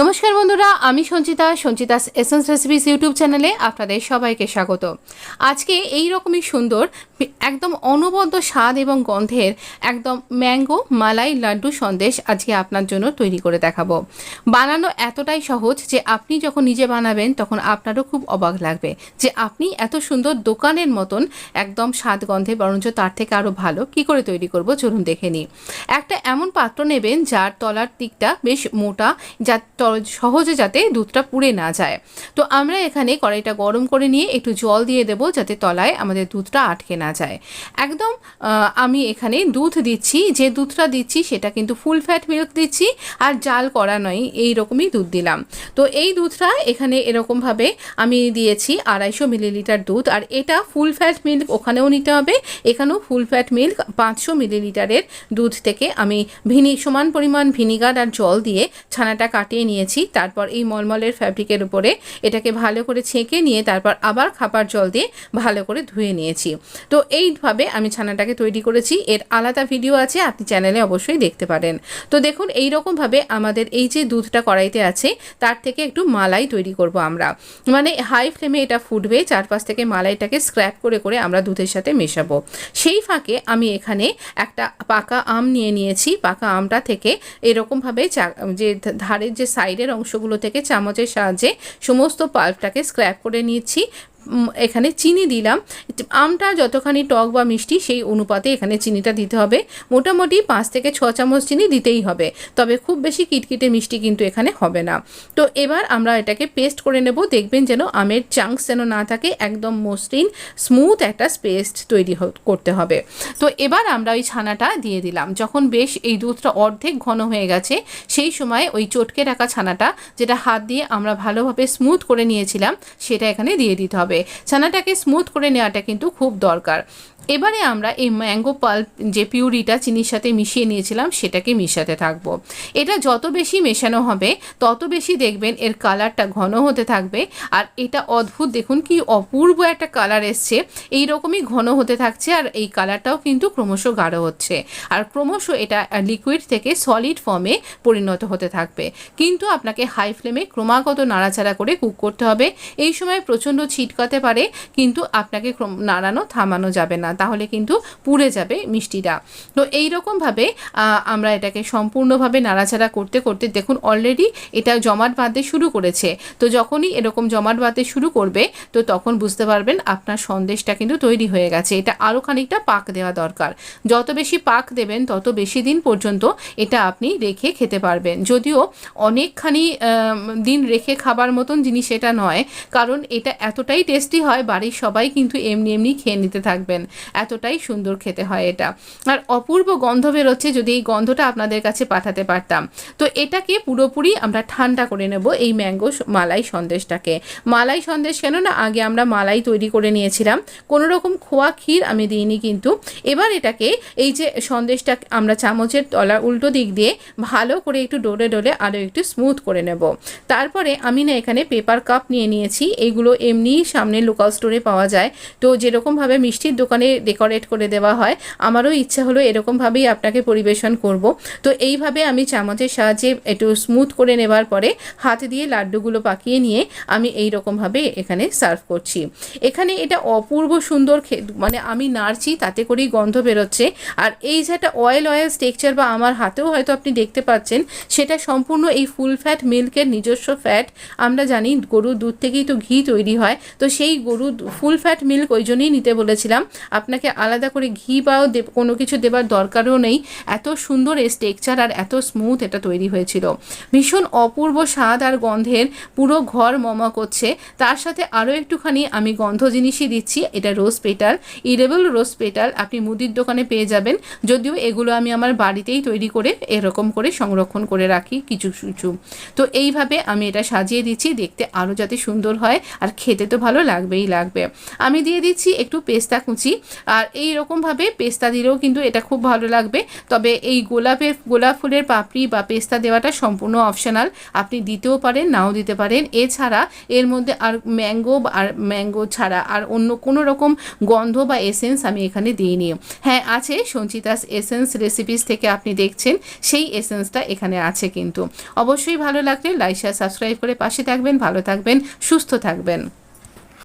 নমস্কার বন্ধুরা, আমি সঞ্চিতাস এসেন্স রেসিপিস ইউটিউব চ্যানেলে আপনাদের সবাইকে স্বাগত। আজকে এই রকমই সুন্দর একদম অনবদ্য স্বাদ এবং গন্ধের একদম ম্যাঙ্গো মালাই লাড্ডু সন্দেশ আজকে আপনার জন্য তৈরি করে দেখাবো। বানানো এতটাই সহজ যে আপনি যখন নিজে বানাবেন তখন আপনারও খুব অবাক লাগবে যে আপনি এত সুন্দর দোকানের মতন একদম স্বাদ গন্ধে, বরঞ্চ তার থেকে আরও ভালো কি করে তৈরি করব চলুন দেখে নিই। একটা এমন পাত্র নেবেন যার তলার দিকটা বেশ মোটা, যা সহজে যাতে দুধটা পুড়ে না যায়। তো আমরা এখানে কড়াইটা গরম করে নিয়ে একটু জল দিয়ে দেব যাতে তলায় আমাদের দুধটা আটকে না যায়। একদম আমি এখানে দুধ দিচ্ছি, যে দুধটা দিচ্ছি সেটা কিন্তু ফুল ফ্যাট মিল্ক দিচ্ছি, আর জাল করা নয়, এই রকমই দুধ দিলাম। তো এই দুধটা এখানে এরকমভাবে আমি দিয়েছি 250 মিলিলিটার দুধ, আর এটা ফুল ফ্যাট মিল্ক ওখানেও নিতে হবে, এখানেও ফুল ফ্যাট মিল্ক 500 মিলিলিটারের দুধ থেকে আমি সমান পরিমাণ ভিনিগার আর জল দিয়ে ছানাটা কাটিয়ে নিয়েছি। তারপর এই মলমলের ফ্যাব্রিকের উপরে এটাকে ভালো করে ছেঁকে নিয়ে তারপর আবার খাবার জল দিয়ে ভালো করে ধুয়ে নিয়েছি। তো এইভাবে আমি ছানাটাকে তৈরি করেছি। এর আলাদা ভিডিও আছে, আপনি চ্যানেলে অবশ্যই দেখতে পারেন। তো দেখুন এই রকমভাবে আমাদের এই যে দুধটা কড়াইতে আছে তার থেকে একটু মালাই তৈরি করব আমরা, মানে হাই ফ্লেমে এটা ফুটবে, চারপাশ থেকে মালাইটাকে স্ক্র্যাপ করে করে আমরা দুধের সাথে মেশাবো। সেই ফাঁকে আমি এখানে একটা পাকা আম নিয়ে নিয়েছি। পাকা আমটা থেকে এরকমভাবে যে ধারের যে সাইডের অংশগুলো থেকে চামচের সাহায্যে সমস্ত পাল্পটাকে স্ক্র্যাপ করে নিচ্ছি। এখানে চিনি দিলাম, আমটা যতখানি টক বা মিষ্টি সেই অনুপাতে এখানে চিনিটা দিতে হবে। মোটামুটি 5 থেকে 6 চামচ চিনি দিতেই হবে, তবে খুব বেশি কিটকিটে মিষ্টি কিন্তু এখানে হবে না। তো এবার আমরা এটাকে পেস্ট করে নেব। দেখবেন যেন আমের চাঙ্কস যেন না থাকে, একদম মসৃণ স্মুথ একটা পেস্ট তৈরি করতে হবে। তো এবার আমরা ওই ছানাটা দিয়ে দিলাম। যখন বেশ এই দুধটা অর্ধেক ঘন হয়ে গেছে সেই সময় ওই চটকে রাখা ছানাটা, যেটা হাত দিয়ে আমরা ভালোভাবে স্মুথ করে নিয়েছিলাম, সেটা এখানে দিয়ে দিতে হবে। ছানাটাকে স্মুথ করে নেওয়াটা কিন্তু খুব দরকার। এবারে আমরা এই ম্যাঙ্গো পাল্প যে পিউরিটা চিনির সাথে মিশিয়ে নিয়েছিলাম সেটাকে মিশাতে থাকবো। এটা যত বেশি মেশানো হবে তত বেশি দেখবেন এর কালারটা ঘন হতে থাকবে, আর এটা অদ্ভুত, দেখুন কি অপূর্ব একটা কালার এসছে, এই রকমই ঘন হতে থাকছে, আর এই কালারটাও কিন্তু ক্রমশ গাঢ় হচ্ছে, আর ক্রমশ এটা লিকুইড থেকে সলিড ফর্মে পরিণত হতে থাকবে। কিন্তু আপনাকে হাই ফ্লেমে ক্রমাগত নাড়াচাড়া করে কুক করতে হবে। এই সময় প্রচণ্ড ছিটকাতে পারে, কিন্তু আপনাকে নাড়ানো থামানো যাবে না, তাহলে কিন্তু পুড়ে যাবে মিষ্টিটা। তো এই রকমভাবে আমরা এটাকে সম্পূর্ণভাবে নাড়াচাড়া করতে করতে দেখুন অলরেডি এটা জমাট বাঁধতে শুরু করেছে। তো যখনই এরকম জমাট বাঁধতে শুরু করবে তো তখন বুঝতে পারবেন আপনার সন্দেশটা কিন্তু তৈরি হয়ে গেছে। এটা আরও খানিকটা পাক দেওয়া দরকার। যত বেশি পাক দেবেন তত বেশি দিন পর্যন্ত এটা আপনি রেখে খেতে পারবেন। যদিও অনেকখানি দিন রেখে খাবার মতন জিনিস এটা নয়, কারণ এটা এতটাই টেস্টি হয়, বাড়ির সবাই কিন্তু এমনি এমনি খেয়ে নিতে থাকবেন, এতটাই সুন্দর খেতে হয় এটা। আর অপূর্ব গন্ধ বেরোচ্ছে, যদি এই গন্ধটা আপনাদের কাছে পাঠাতে পারতাম। তো এটাকে পুরোপুরি আমরা ঠান্ডা করে নেব, এই ম্যাঙ্গো মালাই সন্দেশটাকে। মালাই সন্দেশ কেন না, আগে আমরা মালাই তৈরি করে নিয়েছিলাম, কোনো রকম খোয়া ক্ষীর আমি দিইনি। কিন্তু এবার এটাকে এই যে সন্দেশটা আমরা চামচের তলার উল্টো দিক দিয়ে ভালো করে একটু ডলে ডলে আরও একটু স্মুথ করে নেব। তারপরে আমি না এখানে পেপার কাপ নিয়ে নিয়েছি, এইগুলো এমনিই সামনে লোকাল স্টোরে পাওয়া যায়। তো যেরকমভাবে মিষ্টির দোকানে ডেকোরেট করে দেওয়া হয়, আমারও ইচ্ছা হলো এরকমভাবেই আপনাকে পরিবেশন করব। তো এইভাবে আমি চামচের সাহায্যে একটু স্মুথ করে নেবার পরে হাত দিয়ে লাড্ডুগুলো পাকিয়ে নিয়ে আমি এই রকমভাবে এখানে সার্ভ করছি। এখানে এটা অপূর্ব সুন্দর মানে আমি নাড়ছি তাতে করেই গন্ধ বেরোচ্ছে। আর এই যে একটা অয়েল টেক্সচার বা আমার হাতেও হয়তো আপনি দেখতে পাচ্ছেন, সেটা সম্পূর্ণ এই ফুল ফ্যাট মিল্কের নিজস্ব ফ্যাট। আমরা জানি গরুর দুধ থেকেই তো ঘি তৈরি হয়, তো সেই গরুর ফুল ফ্যাট মিল্ক ওই জন্যই নিতে বলেছিলাম। আপনাকে আলাদা করে ঘি বা কোনো কিছু দেবার দরকারও নেই, এত সুন্দর এই টেক্সচার আর এত স্মুথ এটা তৈরি হয়েছিল। ভীষণ অপূর্ব স্বাদ আর গন্ধের, পুরো ঘর মমা করছে। তার সাথে আরও একটুখানি আমি গন্ধ জিনিসই দিচ্ছি, এটা রোজ পেটাল, ইডেবল রোজ পেটাল আপনি মুদির দোকানে পেয়ে যাবেন। যদিও এগুলো আমি আমার বাড়িতেই তৈরি করে এরকম করে সংরক্ষণ করে রাখি কিছু কিছু। তো এইভাবে আমি এটা সাজিয়ে দিচ্ছি, দেখতে আরও যাতে সুন্দর হয় আর খেতে তো ভালো ভালো লাগবেই লাগবে। আমি দিয়ে দিচ্ছি একটু পেস্তা কুচি, আর এই রকমভাবে পেস্তা দিলেও কিন্তু এটা খুব ভালো লাগবে। তবে এই গোলাপ ফুলের পাপড়ি বা পেস্তা দেওয়াটা সম্পূর্ণ অপশনাল, আপনি দিতেও পারেন নাও দিতে পারেন। এছাড়া এর মধ্যে আর ম্যাঙ্গো ছাড়া আর অন্য কোনো রকম গন্ধ বা এসেন্স আমি এখানে দিইনি। হ্যাঁ আছে, সঞ্চিতাস এসেন্স রেসিপিস থেকে আপনি দেখছেন সেই এসেন্সটা এখানে আছে। কিন্তু অবশ্যই ভালো লাগলে লাইক শেয়ার সাবস্ক্রাইব করে পাশে থাকবেন। ভালো থাকবেন, সুস্থ থাকবেন।